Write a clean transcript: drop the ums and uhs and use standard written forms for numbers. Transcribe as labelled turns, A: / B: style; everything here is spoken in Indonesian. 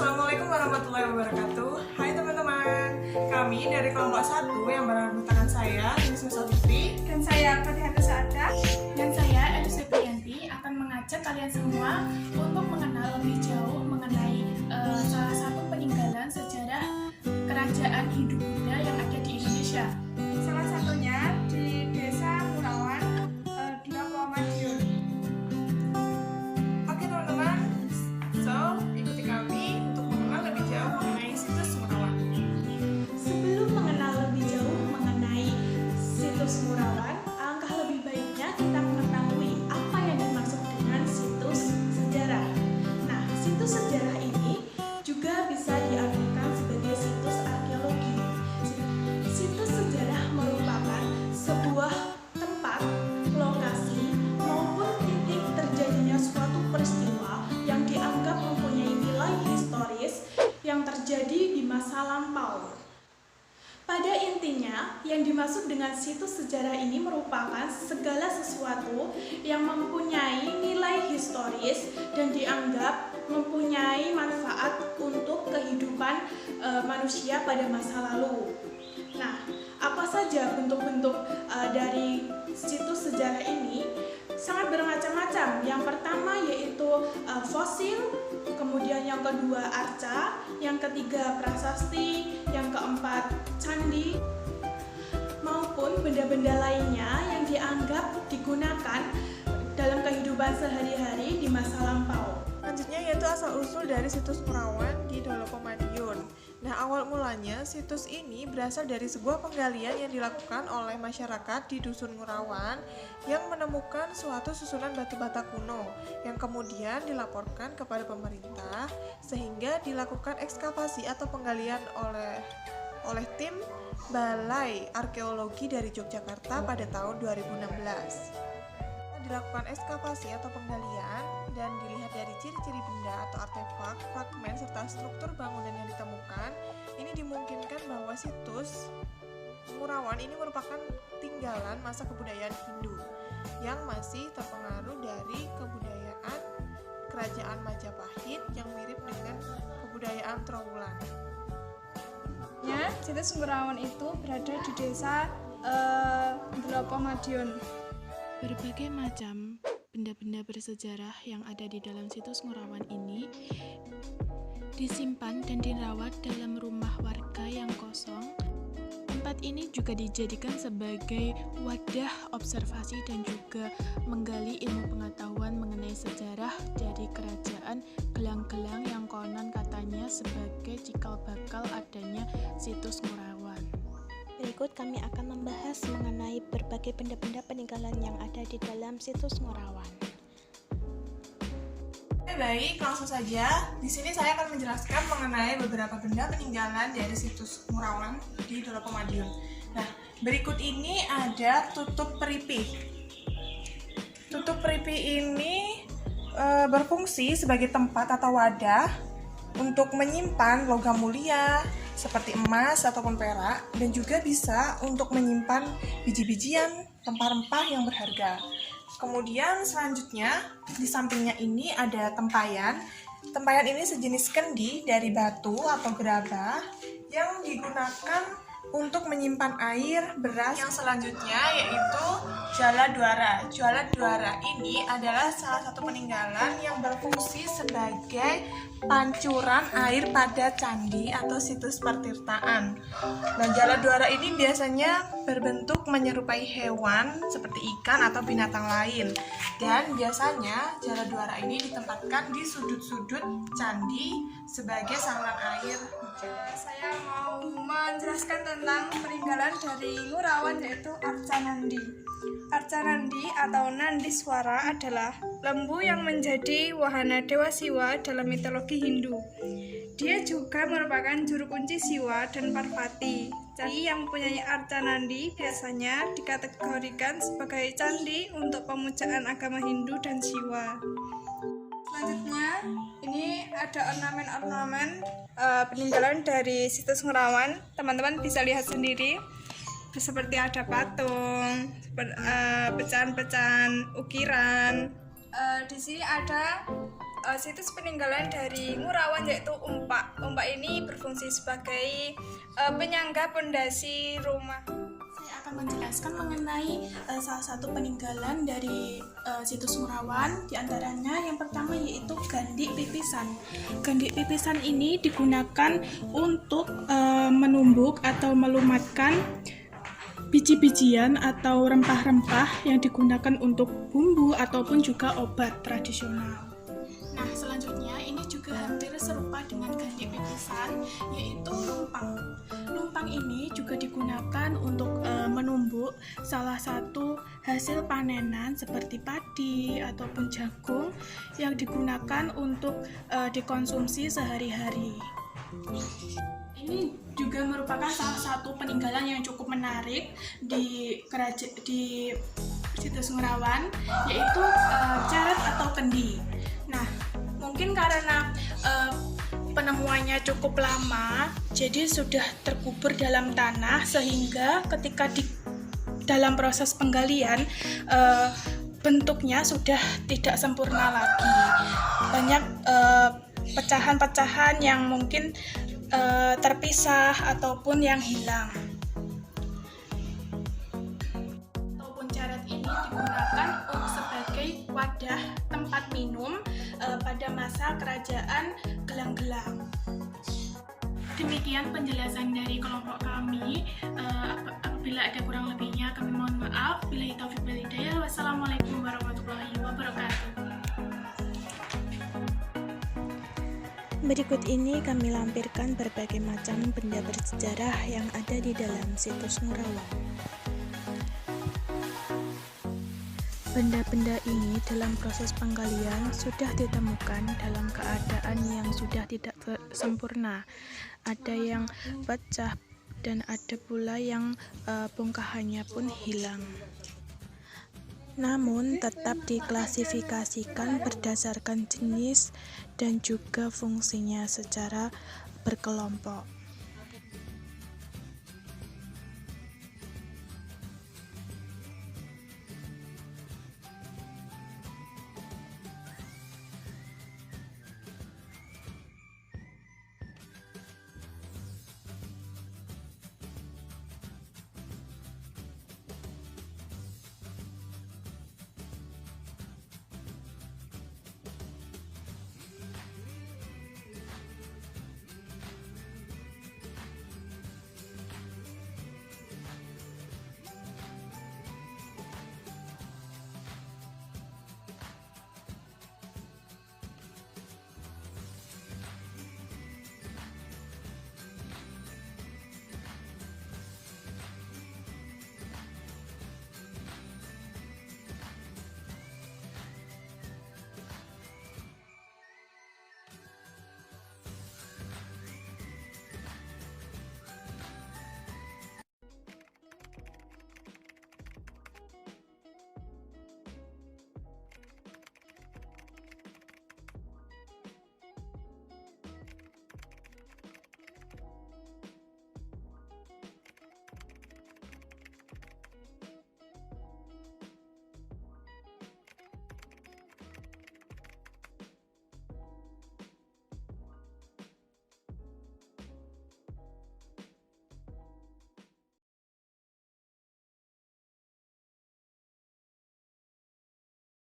A: Assalamualaikum warahmatullahi wabarakatuh. Hai teman-teman, kami dari kelompok 1 yang beranggotakan saya, Yusuf Safitri,
B: dan saya Fatihah Saada,
C: dan saya Elis Priyanti akan mengajak kalian semua untuk mengenal lebih jauh mengenai salah satu peninggalan sejarah kerajaan Hindu-Buddha yang ada di Indonesia.
B: salah satunya di Desa Murawan, di Lombok Madiun.
A: Oke teman-teman, ikuti kami untuk mengenal lebih jauh mengenai situs Murawan.
D: Sebelum mengenal lebih jauh mengenai situs Murawan, alangkah lebih baiknya kita mengetahui apa yang dimaksud dengan situs sejarah. Nah, situs sejarah ini juga bisa diartikan sebagai situs arkeologi. Situs sejarah merupakan sebuah tempat, lokasi, maupun titik terjadinya suatu peristiwa yang dianggap mempunyai nilai historis yang terjadi di masa lampau. Pada intinya, yang dimaksud dengan situs sejarah ini merupakan segala sesuatu yang mempunyai nilai historis dan dianggap mempunyai manfaat untuk kehidupan manusia pada masa lalu. Nah, apa saja bentuk-bentuk dari situs sejarah ini? Sangat bermacam-macam. Yang pertama yaitu fosil, kemudian yang kedua arca, yang ketiga prasasti, yang keempat candi, maupun benda-benda lainnya yang dianggap digunakan dalam kehidupan sehari-hari di masa lampau.
A: Selanjutnya yaitu asal-usul dari situs Murawan di Dolopo Madiun. Nah, awal mulanya situs ini berasal dari sebuah penggalian yang dilakukan oleh masyarakat di Dusun Murawan yang menemukan suatu susunan batu bata kuno yang kemudian dilaporkan kepada pemerintah sehingga dilakukan ekskavasi atau penggalian oleh tim Balai Arkeologi dari Yogyakarta pada tahun 2016. Dilakukan ekskavasi atau penggalian dan dilihat dari ciri-ciri benda atau artefak, fragmen, serta struktur bangunan yang ditemukan, ini dimungkinkan bahwa situs Murawan ini merupakan tinggalan masa kebudayaan Hindu yang masih terpengaruh dari kebudayaan kerajaan Majapahit yang mirip dengan kebudayaan Trowulan.
B: Situs Murawan itu berada di Desa Lombok Madiun.
C: Berbagai macam benda-benda bersejarah yang ada di dalam situs Murawan ini disimpan dan dirawat dalam rumah warga yang kosong. Tempat ini juga dijadikan sebagai wadah observasi dan juga menggali ilmu pengetahuan mengenai sejarah dari kerajaan gelang-gelang yang konon katanya sebagai cikal bakal adanya situs Murawan.
D: Berikut kami akan membahas mengenai berbagai benda-benda peninggalan yang ada di dalam situs Murawan.
A: Baik, langsung saja. Di sini saya akan menjelaskan mengenai beberapa benda peninggalan dari situs Murawan di Dolopo Madiun. Nah, berikut ini ada tutup peripih. Tutup peripih ini berfungsi sebagai tempat atau wadah untuk menyimpan logam mulia seperti emas ataupun perak, dan juga bisa untuk menyimpan biji-bijian, rempah-rempah yang berharga. Kemudian selanjutnya di sampingnya ini ada tempayan. Tempayan ini sejenis kendi dari batu atau gerabah yang digunakan untuk menyimpan air, beras. Yang selanjutnya yaitu Jala Dwara. Jala Dwara ini adalah salah satu peninggalan yang berfungsi sebagai pancuran air pada candi atau situs pertirtaan. Nah, Jala Dwara ini biasanya berbentuk menyerupai hewan seperti ikan atau binatang lain. Dan biasanya Jala Dwara ini ditempatkan di sudut-sudut candi sebagai saluran air hujan.
B: Saya mau menjelaskan tentang peninggalan dari Murawan yaitu Arca Nandi. Arca Nandi atau Nandiswara adalah lembu yang menjadi wahana Dewa Siwa dalam mitologi Hindu. Dia juga merupakan juru kunci Siwa dan Parvati. Candi yang mempunyai Arca Nandi biasanya dikategorikan sebagai candi untuk pemujaan agama Hindu dan Siwa. Selanjutnya, ini ada ornamen-ornamen peninggalan dari situs Murawan. Teman-teman bisa lihat sendiri, seperti ada patung, pecahan-pecahan ukiran. Di sini ada situs peninggalan dari Ngurawan yaitu Umpak. Umpak ini berfungsi sebagai penyangga pondasi rumah.
D: Saya akan menjelaskan mengenai salah satu peninggalan dari situs Ngurawan. Di antaranya yang pertama yaitu Gandik Pipisan. Gandik Pipisan ini digunakan untuk menumbuk atau melumatkan biji-bijian atau rempah-rempah yang digunakan untuk bumbu ataupun juga obat tradisional. Nah, selanjutnya ini juga hampir serupa dengan Gandik Pipisan, yaitu lumpang. Lumpang ini juga digunakan untuk menumbuk salah satu hasil panenan seperti padi ataupun jagung yang digunakan untuk dikonsumsi sehari-hari. Ini juga merupakan salah satu peninggalan yang cukup menarik di situs Ngurawan, yaitu ceret atau kendi. Nah, mungkin karena penemuannya cukup lama, jadi sudah terkubur dalam tanah sehingga ketika dalam proses penggalian bentuknya sudah tidak sempurna lagi. Banyak pecahan-pecahan yang mungkin terpisah ataupun yang hilang. Ataupun ceret ini digunakan sebagai wadah tempat minum pada masa kerajaan Gelang-Gelang. Demikian penjelasan dari kelompok kami. Apabila ada kurang lebihnya kami mohon maaf. Billahi taufiq wal hidayah. Wassalamualaikum warahmatullahi wabarakatuh.
C: Berikut ini kami lampirkan berbagai macam benda bersejarah yang ada di dalam situs Ngurawan. Benda-benda ini dalam proses penggalian sudah ditemukan dalam keadaan yang sudah tidak sempurna. Ada yang pecah dan ada pula yang bongkahannya pun hilang. Namun tetap diklasifikasikan berdasarkan jenis dan juga fungsinya secara berkelompok.